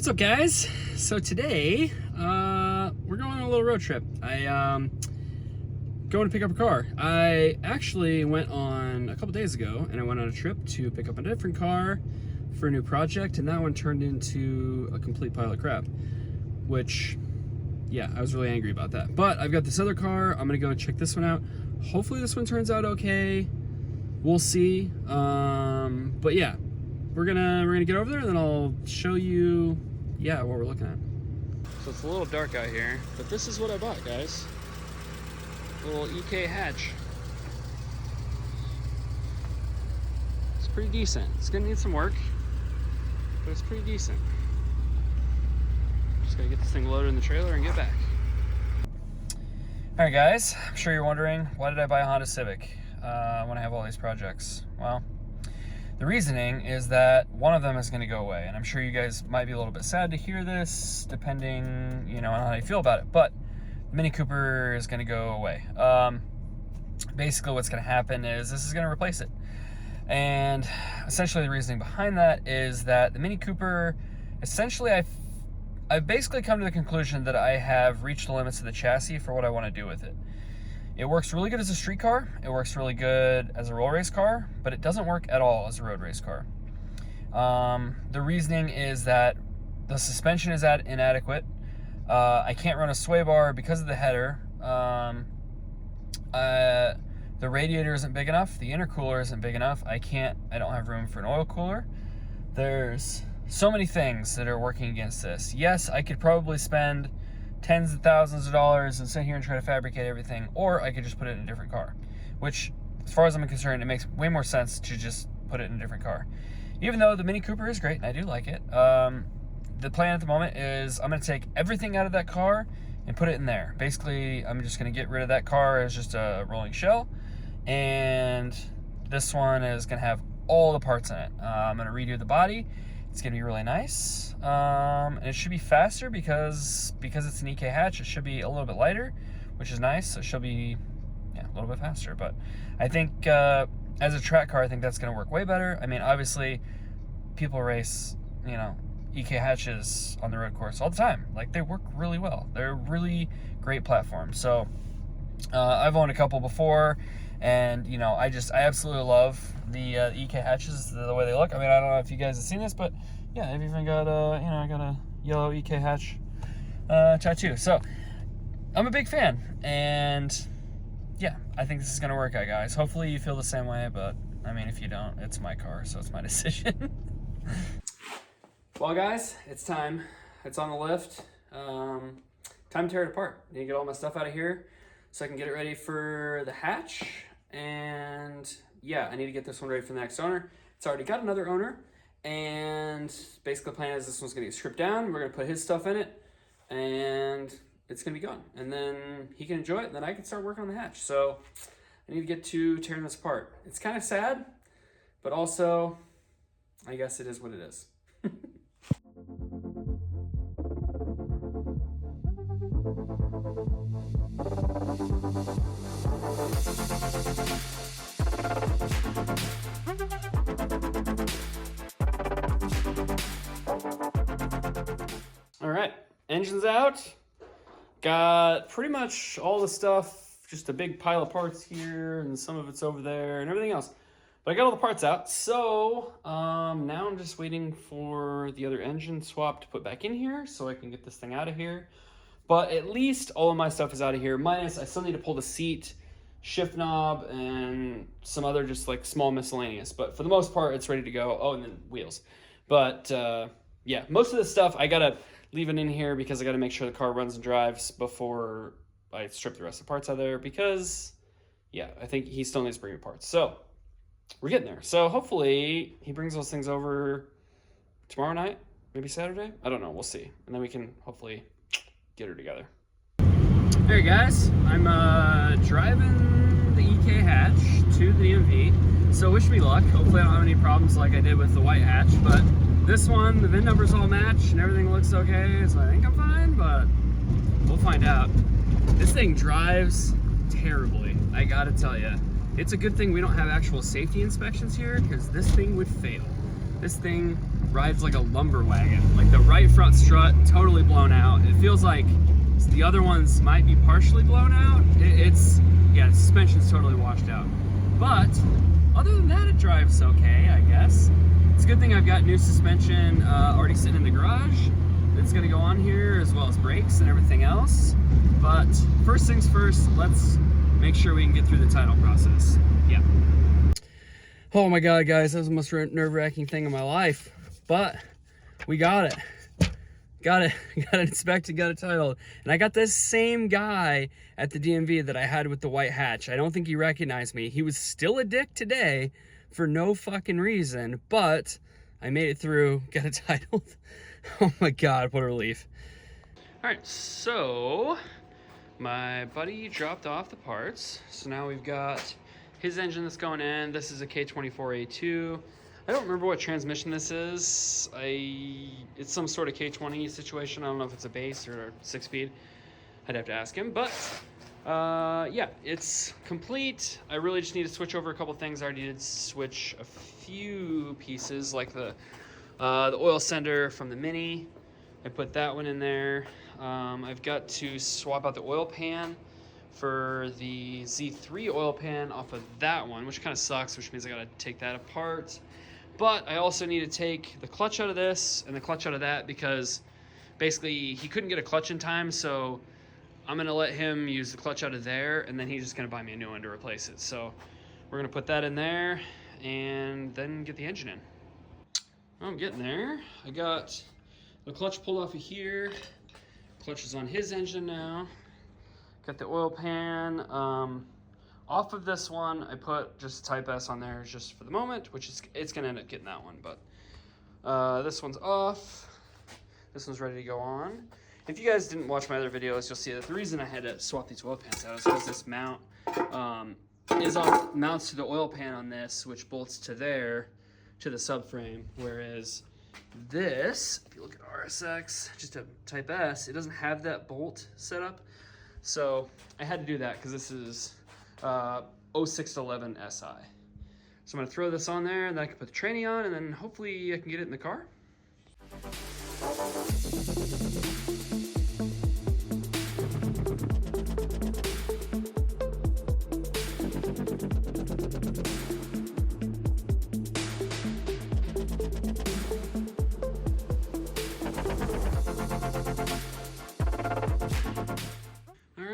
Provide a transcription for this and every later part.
What's up, guys? So today, we're going on a little road trip. Going to pick up a car. I actually went on a couple days ago, and I went on a trip to pick up a different car for a new project, and that one turned into a complete pile of crap. Which, yeah, I was really angry about that. But I've got this other car. I'm gonna go check this one out. Hopefully this one turns out okay. We'll see. But yeah. We're gonna get over there, and then I'll show you, what we're looking at. So it's a little dark out here, but this is what I bought, guys. A little EK hatch. It's pretty decent. It's gonna need some work, but it's pretty decent. Just gotta get this thing loaded in the trailer and get back. All right, guys. I'm sure you're wondering, why did I buy a Honda Civic when I have all these projects? Well, the reasoning is that one of them is going to go away, and I'm sure you guys might be a little bit sad to hear this, depending, on how you feel about it, but the Mini Cooper is going to go away. Basically what's going to happen is this is going to replace it, and essentially the reasoning behind that is that the Mini Cooper, essentially I've basically come to the conclusion that I have reached the limits of the chassis for what I want to do with it. It works really good as a street car, it works really good as a roll race car, but it doesn't work at all as a road race car. The reasoning is that the suspension is inadequate. I can't run a sway bar because of the header. The radiator isn't big enough, the intercooler isn't big enough. I don't have room for an oil cooler. There's so many things that are working against this. Yes, I could probably spend tens of thousands of dollars and sit here and try to fabricate everything, or I could just put it in a different car, which, as far as I'm concerned, it makes way more sense to just put it in a different car. Even though the Mini Cooper is great and I do like it, the plan at the moment is I'm going to take everything out of that car and put it in there. Basically, I'm just going to get rid of that car as just a rolling shell, and this one is going to have all the parts in it. I'm going to redo the body. It's going to be really nice, and it should be faster because it's an EK hatch. It should be a little bit lighter, which is nice. So it should be a little bit faster, but I think as a track car, I think that's going to work way better. I mean, obviously, people race, EK hatches on the road course all the time. Like, they work really well. They're really great platforms. So I've owned a couple before, and I absolutely love the EK hatches, the way they look. I mean, I don't know if you guys have seen this, but yeah, I've even got I got a yellow EK hatch tattoo. So I'm a big fan, and yeah, I think this is gonna work out, guys. Hopefully you feel the same way, but I mean, if you don't, it's my car, so it's my decision. Well, guys, it's time. It's on the lift. Time to tear it apart. I need to get all my stuff out of here so I can get it ready for the hatch. And yeah, I need to get this one ready for the next owner. It's already got another owner, and basically the plan is this one's gonna get stripped down. We're gonna put his stuff in it, and it's gonna be gone. And then he can enjoy it, and then I can start working on the hatch. So I need to get to tearing this apart. It's kind of sad, but also, I guess it is what it is. All right, engine's out. Got pretty much all the stuff, just a big pile of parts here, and some of it's over there and everything else. But I got all the parts out, so now I'm just waiting for the other engine swap to put back in here so I can get this thing out of here. But at least all of my stuff is out of here, minus I still need to pull the seat, shift knob, and some other just like small miscellaneous. But for the most part, it's ready to go. Oh, and then wheels. But yeah, most of this stuff I gotta leave it in here because I gotta make sure the car runs and drives before I strip the rest of the parts out of there, because yeah, I think he still needs to bring me parts. So we're getting there. So hopefully he brings those things over tomorrow night, maybe Saturday. I don't know, we'll see. And then we can hopefully get her together. Hey guys, I'm driving the EK hatch to the DMV. So wish me luck. Hopefully I don't have any problems like I did with the white hatch, but this one, the VIN numbers all match and everything looks okay, so I think I'm fine, but we'll find out. This thing drives terribly, I gotta tell you. It's a good thing we don't have actual safety inspections here, because this thing would fail. This thing rides like a lumber wagon. Like the right front strut, totally blown out. It feels like the other ones might be partially blown out. Yeah, the suspension's totally washed out. But other than that, it drives okay, I guess. It's a good thing I've got new suspension already sitting in the garage. It's gonna go on here, as well as brakes and everything else. But first things first, let's make sure we can get through the title process. Yeah. Oh my God, guys, that was the most nerve-wracking thing in my life. But we got it. Got it inspected, got it titled. And I got this same guy at the DMV that I had with the white hatch. I don't think he recognized me. He was still a dick today for no fucking reason, but I made it through, got it titled. Oh my God, what a relief. All right, so my buddy dropped off the parts. So now we've got his engine that's going in. This is a K24A2. I don't remember what transmission this is. It's some sort of K20 situation. I don't know if it's a base or a 6-speed. I'd have to ask him, but yeah, it's complete. I really just need to switch over a couple things. I already did switch a few pieces, like the oil sender from the Mini. I put that one in there. I've got to swap out the oil pan for the Z3 oil pan off of that one, which kind of sucks, which means I gotta take that apart. But I also need to take the clutch out of this and the clutch out of that, because basically he couldn't get a clutch in time, so I'm gonna let him use the clutch out of there, and then he's just gonna buy me a new one to replace it. So we're gonna put that in there and then get the engine in. I'm getting there. I got the clutch pulled off of here. Clutch is on his engine now. Got the oil pan. Off of this one, I put just Type S on there just for the moment, which is, it's gonna end up getting that one, but this one's off. This one's ready to go on. If you guys didn't watch my other videos, you'll see that the reason I had to swap these oil pans out is because this mount mounts to the oil pan on this, which bolts to there, to the subframe, whereas this, if you look at RSX, just a Type S, it doesn't have that bolt set up. So I had to do that because this is 0611 SI. So I'm gonna throw this on there, and then I can put the tranny on, and then hopefully I can get it in the car.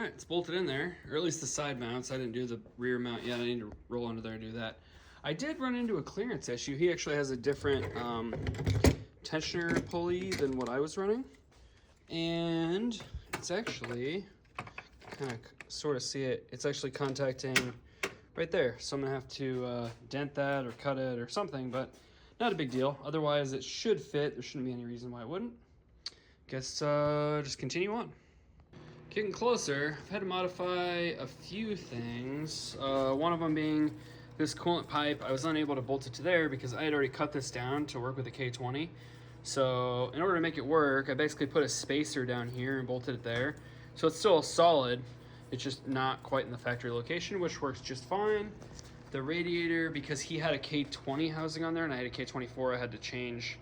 It's bolted in there, or at least the side mounts. I didn't do the rear mount yet. I need to roll under there and do that. I did run into a clearance issue. He actually has a different tensioner pulley than what I was running. And it's actually, kind of sort of see it, it's actually contacting right there. So I'm gonna have to dent that or cut it or something, but not a big deal. Otherwise it should fit. There shouldn't be any reason why it wouldn't. Guess just continue on. Getting closer, I've had to modify a few things. One of them being this coolant pipe. I was unable to bolt it to there because I had already cut this down to work with the K20. So in order to make it work, I basically put a spacer down here and bolted it there. So it's still solid, it's just not quite in the factory location, which works just fine. The radiator, because he had a K20 housing on there and I had a K24, I had to change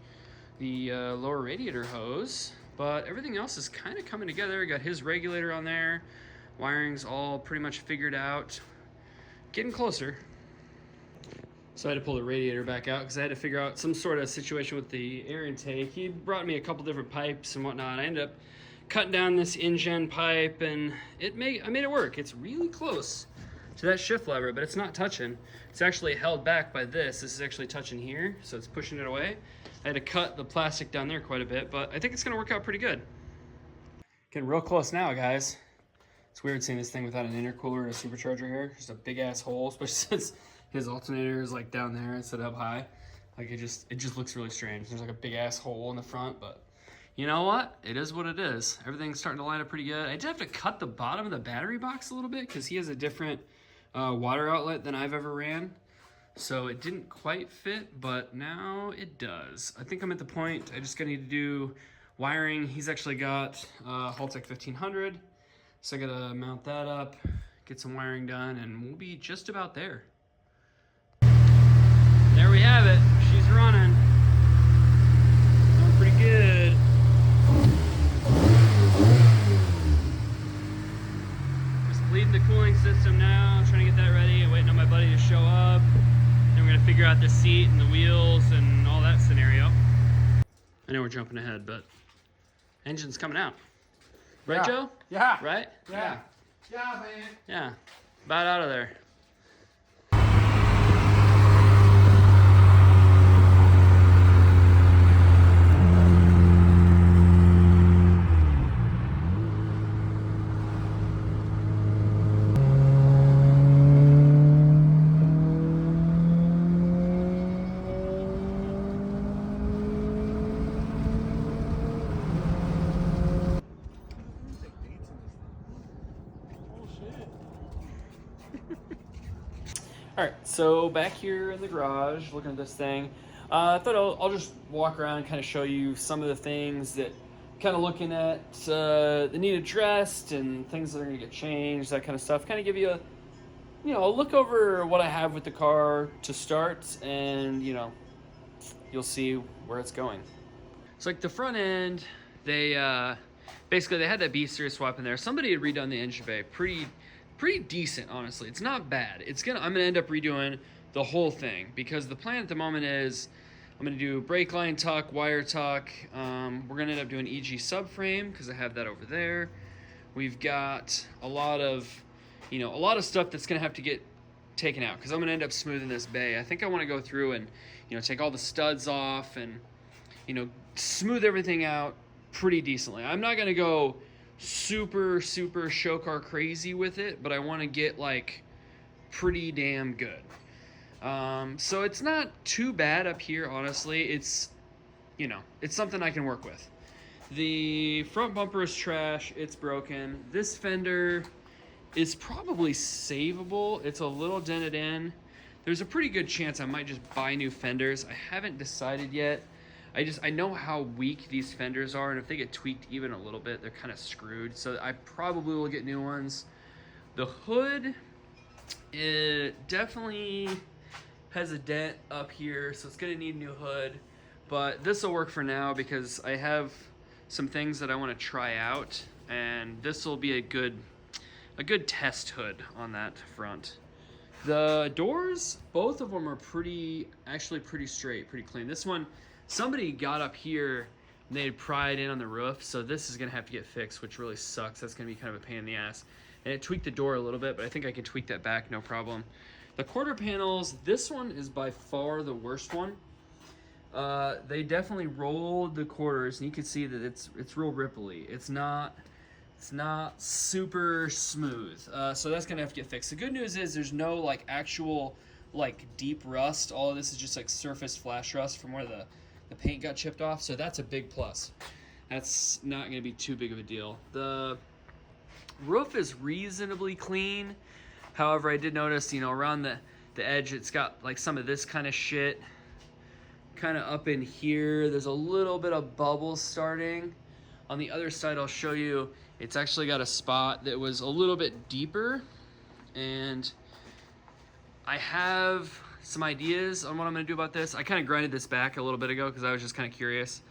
the lower radiator hose. But everything else is kind of coming together. I got his regulator on there. Wiring's all pretty much figured out. Getting closer. So I had to pull the radiator back out because I had to figure out some sort of situation with the air intake. He brought me a couple different pipes and whatnot. I ended up cutting down this InGen pipe, and I made it work. It's really close to that shift lever, but it's not touching. It's actually held back by this. This is actually touching here, so it's pushing it away. I had to cut the plastic down there quite a bit, but I think it's gonna work out pretty good. Getting real close now, guys. It's weird seeing this thing without an intercooler and a supercharger here. Just a big ass hole, especially since his alternator is like down there instead of up high. Like it just looks really strange. There's like a big ass hole in the front, but you know what? It is what it is. Everything's starting to line up pretty good. I did have to cut the bottom of the battery box a little bit because he has a different water outlet than I've ever ran. So it didn't quite fit, but now it does. I think I'm at the point, I just need to do wiring. He's actually got Haltech 1500, so I gotta mount that up, get some wiring done, and we'll be just about there. There we have it, she's running. cooling system now. I'm trying to get that ready. Waiting on my buddy to show up. Then we're gonna figure out the seat and the wheels and all that scenario. I know we're jumping ahead, but engine's coming out. Right, Yeah. Joe? Yeah. Right? Yeah. Yeah, man. Yeah. About out of there. All right, so back here in the garage, looking at this thing, I thought I'll just walk around and kind of show you some of the things that kind of looking at that need addressed and things that are going to get changed, that kind of stuff. Kind of give you a look over what I have with the car to start, and you'll see where it's going. So like the front end, they basically they had that B-Series swap in there. Somebody had redone the engine bay pretty decent, honestly. It's not bad. I'm gonna end up redoing the whole thing because the plan at the moment is I'm gonna do brake line tuck, wire tuck. We're gonna end up doing EG subframe because I have that over there. We've got a lot of stuff that's gonna have to get taken out because I'm gonna end up smoothing this bay. I think I want to go through and take all the studs off and smooth everything out pretty decently. I'm not gonna go super show car crazy with it, but I want to get like pretty damn good. So it's not too bad up here, honestly. It's it's something I can work with. The front bumper is trash, it's broken. This fender is probably savable. It's a little dented in. There's a pretty good chance I might just buy new fenders. I haven't decided yet. I know how weak these fenders are, and if they get tweaked even a little bit, they're kind of screwed. So I probably will get new ones. The hood, it definitely has a dent up here, so it's gonna need a new hood. But this will work for now because I have some things that I want to try out, and this will be a good test hood on that front. The doors, both of them are actually pretty straight, pretty clean. This one, somebody got up here and they had pried in on the roof, so this is gonna have to get fixed, which really sucks. That's gonna be kind of a pain in the ass. And it tweaked the door a little bit, but I think I can tweak that back, no problem. The quarter panels, this one is by far the worst one. They definitely rolled the quarters, and you can see that it's real ripply. It's not super smooth, so that's gonna have to get fixed. The good news is there's no actual deep rust. All of this is just surface flash rust from where the paint got chipped off, so that's a big plus. That's not going to be too big of a deal. The roof is reasonably clean. However, I did notice, around the edge, it's got some of this kind of shit kind of up in here. There's a little bit of bubbles starting. On the other side, I'll show you, it's actually got a spot that was a little bit deeper, and I have some ideas on what I'm gonna do about this. I kind of grinded this back a little bit ago because I was just kind of curious.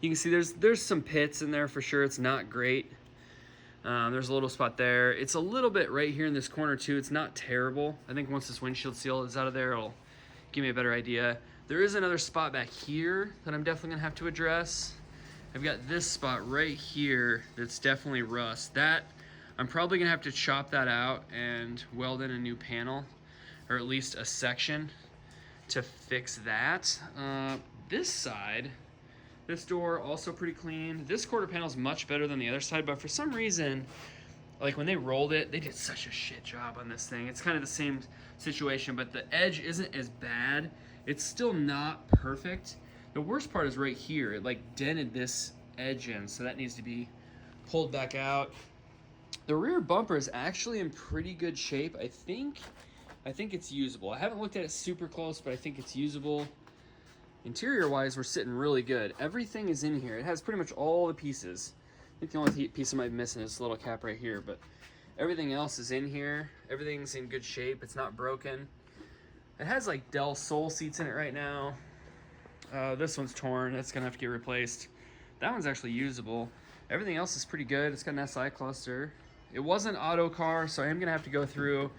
You can see there's some pits in there for sure. It's not great. There's a little spot there. It's a little bit right here in this corner too. It's not terrible. I think once this windshield seal is out of there, it'll give me a better idea. There is another spot back here that I'm definitely gonna have to address. I've got this spot right here that's definitely rust. That I'm probably gonna have to chop that out and weld in a new panel, or at least a section to fix that. This side, this door also pretty clean. This quarter panel is much better than the other side, but for some reason, when they rolled it, they did such a shit job on this thing. It's kind of the same situation, but the edge isn't as bad. It's still not perfect. The worst part is right here. It dented this edge in, so that needs to be pulled back out. The rear bumper is actually in pretty good shape. I think it's usable. I haven't looked at it super close, but I think it's usable. Interior wise, we're sitting really good. Everything is in here. It has pretty much all the pieces. I think the only piece I might be missing is this little cap right here, but everything else is in here. Everything's in good shape. It's not broken. It has Del Sol seats in it right now. This one's torn. That's gonna have to get replaced. That one's actually usable. Everything else is pretty good. It's got an SI cluster. It wasn't auto car, so I am gonna have to go through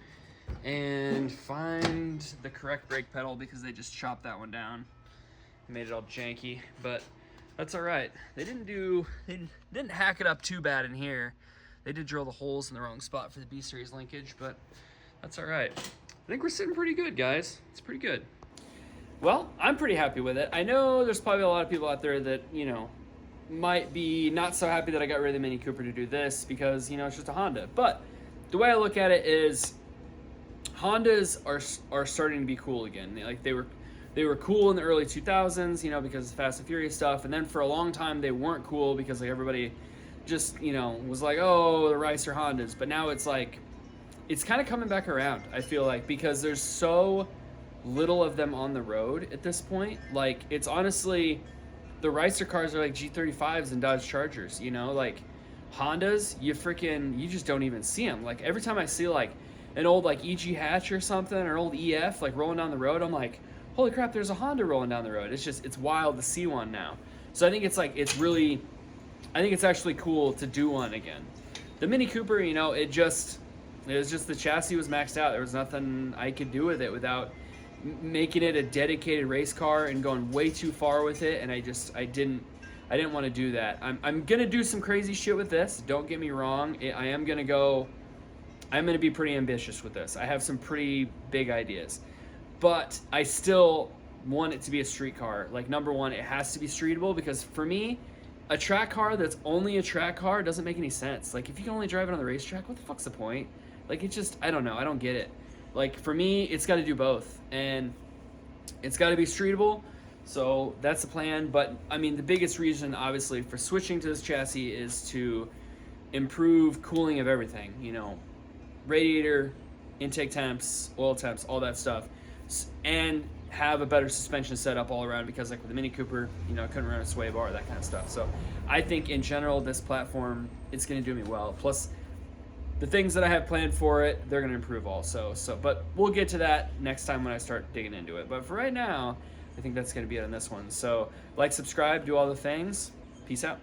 and find the correct brake pedal because they just chopped that one down, made it all janky. But that's all right. They didn't hack it up too bad in here. They did drill the holes in the wrong spot for the B series linkage, but that's all right. I think we're sitting pretty good, guys. It's pretty good. Well, I'm pretty happy with it. I know there's probably a lot of people out there that, you know, might be not so happy that I got rid of the Mini Cooper to do this because, you know, it's just a Honda. But the way I look at it is Hondas are starting to be cool again. Like they were cool in the early 2000s, you know, because of Fast and Furious stuff. And then for a long time they weren't cool because like everybody just, you know, was like, oh, the Ricer Hondas. But now it's like, it's kind of coming back around, I feel like, because there's so little of them on the road at this point. Like, it's honestly, the Ricer cars are like G35s and Dodge Chargers, you know? Like, Hondas, you just don't even see them. Like, every time I see, like, an old, like, EG Hatch or something, or an old EF, like, rolling down the road, I'm like, holy crap, there's a Honda rolling down the road. It's wild to see one now. So I think it's, like, I think it's actually cool to do one again. The Mini Cooper, you know, it was just the chassis was maxed out. There was nothing I could do with it without making it a dedicated race car and going way too far with it. And I didn't want to do that. I'm gonna do some crazy shit with this. Don't get me wrong. I'm gonna be pretty ambitious with this. I have some pretty big ideas, but I still want it to be a street car. Like, number one, it has to be streetable, because for me, a track car that's only a track car doesn't make any sense. Like, if you can only drive it on the racetrack, what the fuck's the point? Like, it just, I don't know. I don't get it. Like, for me, it's got to do both. And it's got to be streetable. So that's the plan. But, I mean, the biggest reason, obviously, for switching to this chassis is to improve cooling of everything. You know, radiator, intake temps, oil temps, all that stuff. And have a better suspension setup all around, because, like, with the Mini Cooper, you know, I couldn't run a sway bar, that kind of stuff. So I think, in general, this platform, it's going to do me well. Plus, the things that I have planned for it, they're going to improve also. But we'll get to that next time when I start digging into it. But for right now, I think that's going to be it on this one. So like, subscribe, do all the things. Peace out.